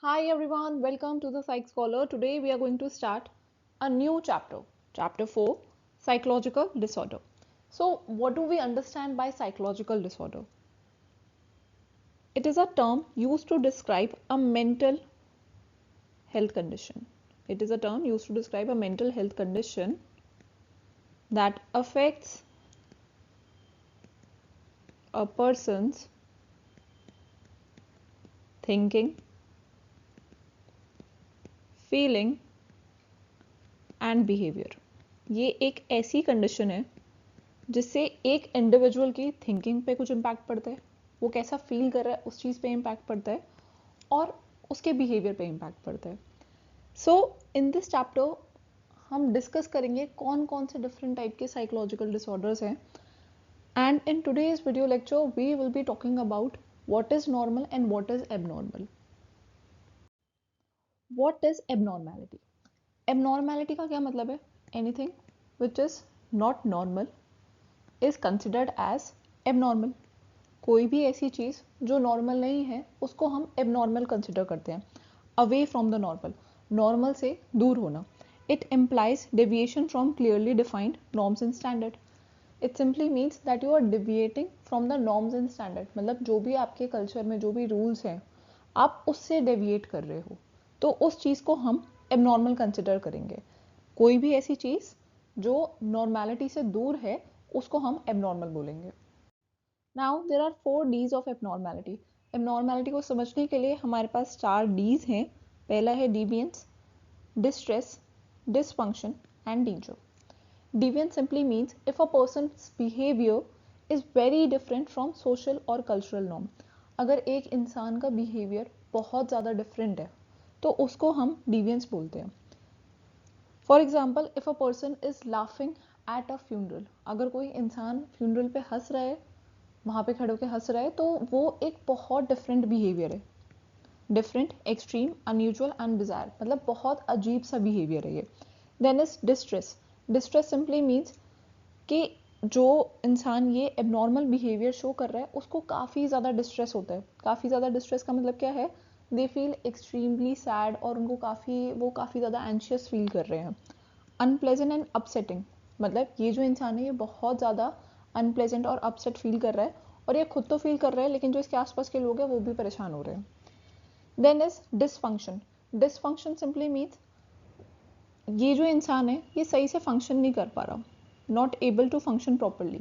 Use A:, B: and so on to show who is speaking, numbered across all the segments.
A: Hi everyone, welcome to the Psych Scholar. Today we are going to start a new chapter, chapter 4, psychological disorder. So, what do we understand by psychological disorder? It is a term used to describe a mental health condition. It is a term used to describe a mental health condition that affects a person's thinking, feeling and behaviour. ये एक ऐसी condition है जिससे एक individual की thinking पे कुछ impact पड़ता है, वो कैसा फील कर रहा है उस चीज़ पे इम्पैक्ट पड़ता है और उसके बिहेवियर पे इम्पैक्ट पड़ता है. सो इन दिस चैप्टर हम डिस्कस करेंगे कौन कौन से डिफरेंट टाइप के साइकोलॉजिकल डिसऑर्डर्स हैं. And in today's video lecture we will be talking about what is normal and what is abnormal. What is abnormality? Abnormality का क्या मतलब है? Anything which is not normal is considered as abnormal. कोई भी ऐसी चीज़ जो normal नहीं है उसको हम एबनॉर्मल कंसिडर करते हैं. Away from the normal, normal से दूर होना. It implies deviation from clearly defined norms and standard. It simply means that you are deviating from the norms and standard. मतलब जो भी आपके कल्चर में जो भी रूल्स हैं आप उससे डेविएट कर रहे हो तो उस चीज़ को हम एबनॉर्मल कंसिडर करेंगे. कोई भी ऐसी चीज़ जो नॉर्मैलिटी से दूर है उसको हम एबनॉर्मल बोलेंगे. Now there are 4 Ds of abnormality. Abnormality को समझने के लिए हमारे पास 4 Ds हैं. पहला है deviance, distress, dysfunction and danger. Deviance simply means if a person's behavior is very different from social or cultural norm. अगर एक इंसान का behavior बहुत ज़्यादा different है तो उसको हम deviance बोलते हैं. For example, if a person is laughing at a funeral, अगर कोई इंसान funeral पे हंस रहा है, वहाँ पे खड़े होकर हंस रहा है तो वो एक बहुत different behavior है. Different, extreme, unusual and desire. मतलब बहुत अजीब सा बिहेवियर है ये. Then is distress. Distress simply means कि जो इंसान ये एबनॉर्मल बिहेवियर शो कर रहा है उसको काफ़ी ज़्यादा डिस्ट्रेस होता है. काफ़ी ज़्यादा डिस्ट्रेस का मतलब क्या है? दे फील एक्सट्रीमली सैड और उनको वो काफ़ी ज़्यादा एंशियस फील कर रहे हैं. Unpleasant and upsetting. मतलब ये जो इंसान है ये बहुत ज़्यादा अनप्लेजेंट और अपसेट फील कर रहा है और ये खुद तो फील कर रहा है लेकिन जो इसके आसपास के लोग हैं वो भी परेशान हो रहे हैं. Then is dysfunction. Dysfunction simply means ये जो इंसान है ये सही से फंक्शन नहीं कर पा रहा, not able to function properly.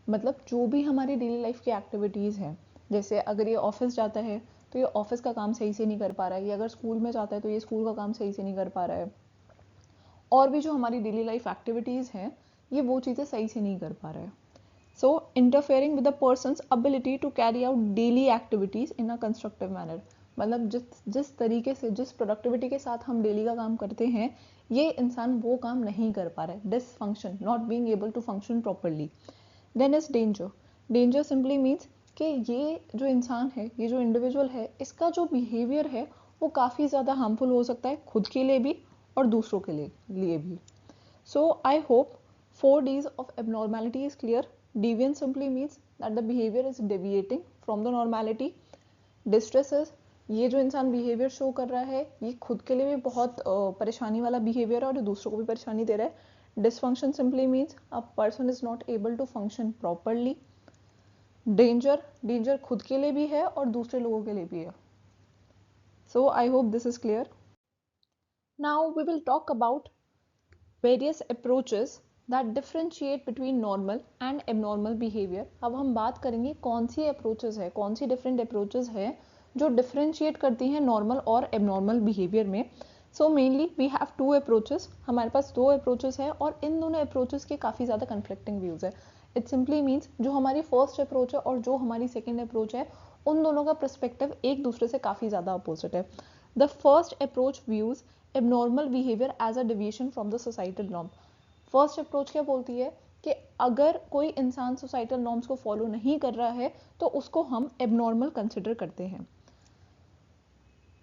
A: मतलब जो भी हमारी डेली लाइफ की एक्टिविटीज़ हैं, जैसे अगर ये ऑफिस जाता है तो ये ऑफिस का काम सही से नहीं कर पा रहा है, ये अगर स्कूल में जाता है तो ये स्कूल का काम सही से नहीं कर पा रहा है, और भी जो हमारी डेली लाइफ एक्टिविटीज़ हैं ये वो चीज़ें सही से नहीं कर पा रहा है. So interfering with the person's ability to carry out daily activities in a constructive manner. मतलब जिस जिस तरीके से, जिस प्रोडक्टिविटी के साथ हम डेली का काम करते हैं ये इंसान वो काम नहीं कर पा रहा है. Dysfunction, not being able to function properly. Then is danger. Danger simply means कि ये जो इंसान है, ये जो इंडिविजुअल है, इसका जो बिहेवियर है वो काफ़ी ज़्यादा हार्मफुल हो सकता है खुद के लिए भी और दूसरों के लिए भी. So I hope 4 Ds of abnormality is clear. Deviance simply means that the behavior is deviating from the normality. Distress is ये जो इंसान बिहेवियर शो कर रहा है ये खुद के लिए भी बहुत परेशानी वाला बिहेवियर है और दूसरों को भी परेशानी दे रहा है. Dysfunction simply means a person is not able to function properly. Danger, danger खुद के लिए भी है और दूसरे लोगों के लिए भी है. So I hope this is clear. Now we will talk about various approaches that differentiate between normal and abnormal behavior. अब हम बात करेंगे कौन सी approaches है, कौन सी different approaches है जो differentiate करती हैं normal और abnormal behavior में. So mainly we have 2 approaches. हमारे पास 2 approaches है और इन दोनों approaches के काफ़ी ज़्यादा conflicting views है. It simply means जो हमारी first approach है और जो हमारी second approach है उन दोनों का perspective एक दूसरे से काफ़ी ज़्यादा opposite है. The first approach views abnormal behavior as a deviation from the societal norm. First approach क्या बोलती है कि अगर कोई इंसान सोसाइटल नॉर्म्स को फॉलो नहीं कर रहा है तो उसको हम एबनॉर्मल कंसिडर करते हैं.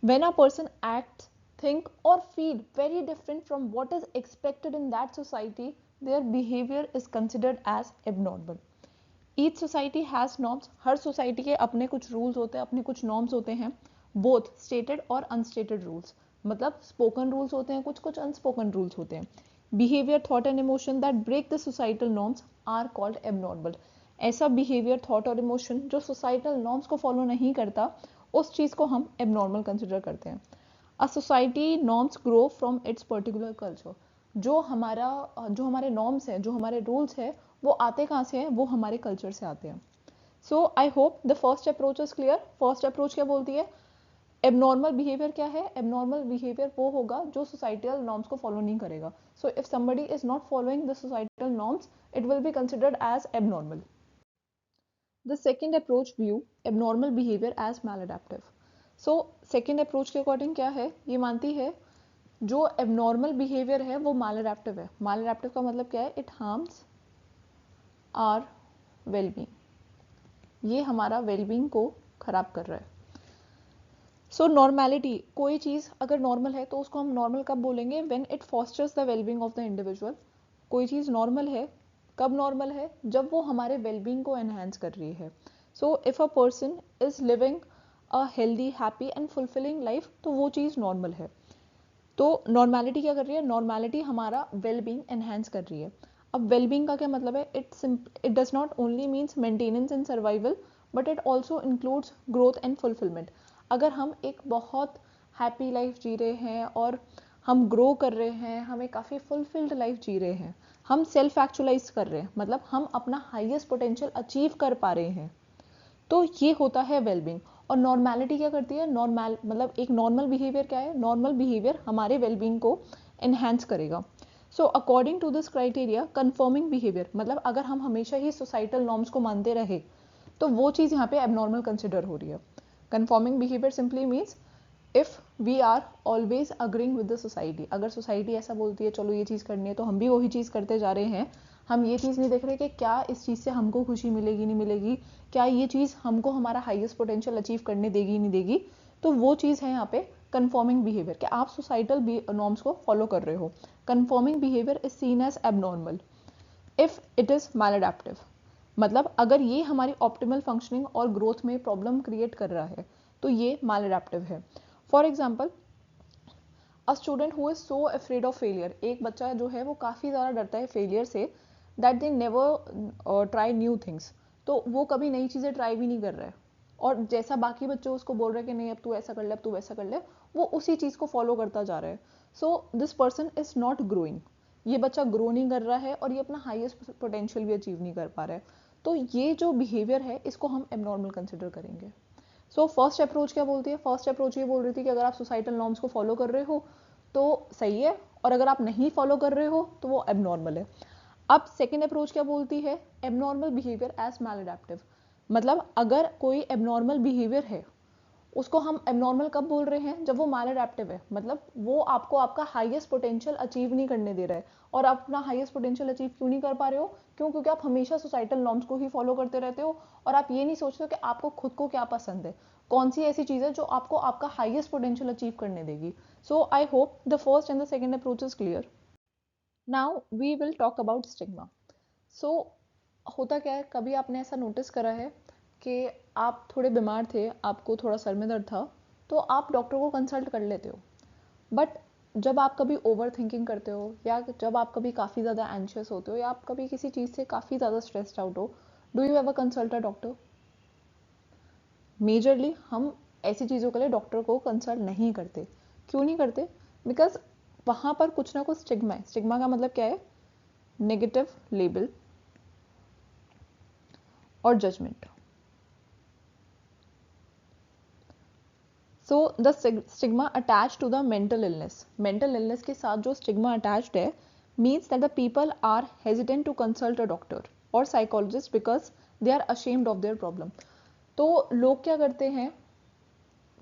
A: When a person acts, think or feel very different from what is expected in that society, their behavior is considered as abnormal. Each society has norms. Her society के अपने कुछ रूल्स होते हैं, अपने कुछ norms होते हैं बोथ स्टेटेड और अनस्टेटेड रूल्स, मतलब स्पोकन रूल्स होते हैं कुछ, कुछ अनस्पोकन रूल्स होते हैं. Behaviour, thought and emotion that break the societal norms are called abnormal. ऐसा बिहेवियर, थॉट और इमोशन जो सोसाइटल नॉर्म्स को फॉलो नहीं करता, उस चीज़ को हम एबनॉर्मल कंसिडर करते हैं. A society norms grow from its particular culture. जो हमारे नॉर्म्स हैं, जो हमारे रूल्स हैं, वो आते कहाँ से हैं? वो हमारे कल्चर से आते हैं. So I hope the first approach is clear. First approach क्या बोलती है? एबनॉर्मल बिहेवियर क्या है? एबनॉर्मल बिहेवियर वो होगा जो सोसाइटल नॉर्म्स को फॉलो नहीं करेगा. So if somebody is not following the societal norms, it will be considered as abnormal. The second approach view abnormal behaviour as maladaptive. So second approach के according क्या है? ये मानती है जो एबनॉर्मल बिहेवियर है वो मैलअडैप्टिव है. मैलअडैप्टिव का मतलब क्या है? It harms our wellbeing. ये हमारा वेलबींग को खराब कर रहा है. सो नॉर्मेलिटी, कोई चीज़ अगर नॉर्मल है तो उसको हम नॉर्मल कब बोलेंगे? When it fosters the wellbeing of the individual. कोई चीज़ नॉर्मल है, कब नॉर्मल है? जब वो हमारे वेलबींग को एनहेंस कर रही है. So if a person is living a healthy, happy and fulfilling life, तो वो चीज़ नॉर्मल है. तो नॉर्मेलिटी क्या कर रही है? नॉर्मेलिटी हमारा वेलबींग एनहेंस कर रही है. अब वेलबींग का क्या मतलब है? It does not only means maintenance and survival, but it also includes growth and fulfilment. अगर हम एक बहुत हैप्पी लाइफ जी रहे हैं और हम ग्रो कर रहे हैं, हमें काफ़ी फुलफिल्ड लाइफ जी रहे हैं, हम सेल्फ एक्चुअलाइज कर रहे हैं, मतलब हम अपना हाईएस्ट पोटेंशियल अचीव कर पा रहे हैं, तो ये होता है वेलबींग. और नॉर्मेलिटी क्या करती है? नॉर्मल मतलब एक नॉर्मल बिहेवियर क्या है? नॉर्मल बिहेवियर हमारे वेलबींग को एनहेंस करेगा. So according to this criteria, confirming behaviour मतलब अगर हम हमेशा ही सोसाइटल नॉर्म्स को मानते रहे, तो वो चीज़ यहाँ पे एबनॉर्मल कंसिडर हो रही है. Confirming behaviour simply means if we are always agreeing with the society. अगर सोसाइटी ऐसा बोलती है चलो ये चीज़ करनी है, तो हम भी वही चीज़ करते जा रहे हैं. हम ये चीज़ नहीं देख रहे कि क्या इस चीज़ से हमको खुशी मिलेगी नहीं मिलेगी, क्या ये चीज़ हमको हमारा हाईएस्ट पोटेंशियल अचीव करने देगी नहीं देगी. तो वो चीज़ है यहाँ पे कन्फर्मिंग बिहेवियर, कि आप सोसाइटल नॉर्म्स को फॉलो कर रहे हो. Conforming behaviour is seen as abnormal if it is maladaptive. मतलब अगर ये हमारी ऑप्टिमल फंक्शनिंग और ग्रोथ में प्रॉब्लम क्रिएट कर रहा है, तो ये मैलअडैप्टिव है. For example, a student who is so afraid of failure. एक बच्चा जो है वो काफ़ी ज़्यादा डरता है फेलियर से, that they never try new things. तो वो कभी नई चीज़ें ट्राई भी नहीं कर रहा है, और जैसा बाकी बच्चे उसको बोल रहे हैं कि नहीं अब तू ऐसा कर ले, अब तू वैसा कर ले, वो उसी चीज़ को फॉलो करता जा रहा है. So this person is not growing. ये बच्चा ग्रो नहीं कर रहा है और ये अपना हाईएस्ट पोटेंशियल भी अचीव नहीं कर पा रहा है. तो ये जो बिहेवियर है इसको हम एबनॉर्मल कंसिडर करेंगे. सो फर्स्ट अप्रोच क्या बोलती है? फर्स्ट अप्रोच ये बोल रही थी कि अगर आप सोसाइटल नॉर्म्स को फॉलो कर रहे हो तो सही है, और अगर आप नहीं फॉलो कर रहे हो तो वो एबनॉर्मल है. अब सेकेंड अप्रोच क्या बोलती है? Abnormal behaviour as maladaptive. मतलब अगर कोई एबनॉर्मल बिहेवियर है, उसको हम एबनॉर्मल कब बोल रहे हैं? जब वो मैलअडैप्टिव है, मतलब वो आपको आपका हाईएस्ट पोटेंशियल अचीव नहीं करने दे रहा है. और आप अपना हाईएस्ट पोटेंशियल अचीव क्यों नहीं कर पा रहे हो? क्यों? क्योंकि आप हमेशा सोसाइटल नॉर्म्स को ही फॉलो करते रहते हो, और आप ये नहीं सोचते हो कि आपको खुद को क्या पसंद है, कौन सी ऐसी चीज़ है जो आपको आपका हाईएस्ट पोटेंशियल अचीव करने देगी. So I hope the first and the second approach is clear. Now we will talk about stigma. So होता क्या है, कभी आपने ऐसा नोटिस करा है कि आप थोड़े बीमार थे, आपको थोड़ा सर में दर्द था, तो आप डॉक्टर को कंसल्ट कर लेते हो. बट जब आप कभी ओवर थिंकिंग करते हो, या जब आप कभी काफ़ी ज़्यादा एंशियस होते हो, या आप कभी किसी चीज़ से काफ़ी ज़्यादा स्ट्रेस्ड आउट हो, do you ever consult a doctor? Majorly हम ऐसी चीज़ों के लिए डॉक्टर को कंसल्ट नहीं करते. क्यों नहीं करते? बिकॉज वहाँ पर कुछ ना कुछ स्टिग्मा है. स्टिग्मा का मतलब क्या है? नेगेटिव लेबल और judgement. So the stigma attach to the mental illness. Mental illness के साथ जो स्टिग्मा अटैच्ड है, means that the people are hesitant to consult a doctor और psychologist because they are ashamed of their problem. तो लोग क्या करते हैं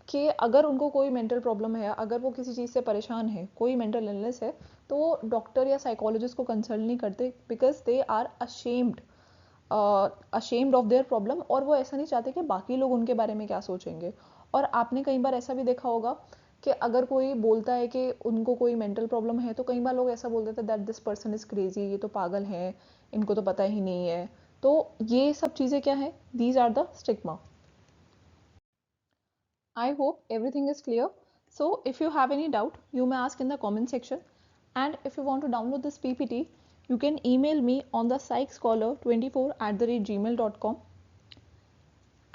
A: कि अगर उनको कोई मेंटल प्रॉब्लम है, अगर वो किसी चीज़ से परेशान है, कोई मेंटल इलनेस है, तो वो डॉक्टर या साइकोलॉजिस्ट को कंसल्ट नहीं करते, because they are ashamed of their problem, और वो ऐसा नहीं चाहते कि बाकी लोग उनके बारे में क्या सोचेंगे. और आपने कई बार ऐसा भी देखा होगा कि अगर कोई बोलता है कि उनको कोई मेंटल प्रॉब्लम है, तो कई बार लोग ऐसा बोल देते हैं that this person is crazy, ये तो पागल है, इनको तो पता ही नहीं है. तो ये सब चीज़ें क्या है? These are the stigma. I hope everything is clear. So if you have any doubt, you may ask in the comment section. And if you want to download this PPT, you can email me on the psychscholar24@gmail.com.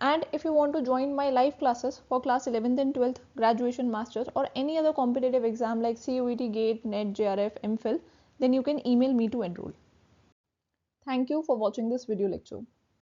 A: And if you want to join my live classes for class 11th and 12th, graduation, masters, or any other competitive exam like CUET, GATE, NET, JRF, MPhil, then you can email me to enroll. Thank you for watching this video lecture.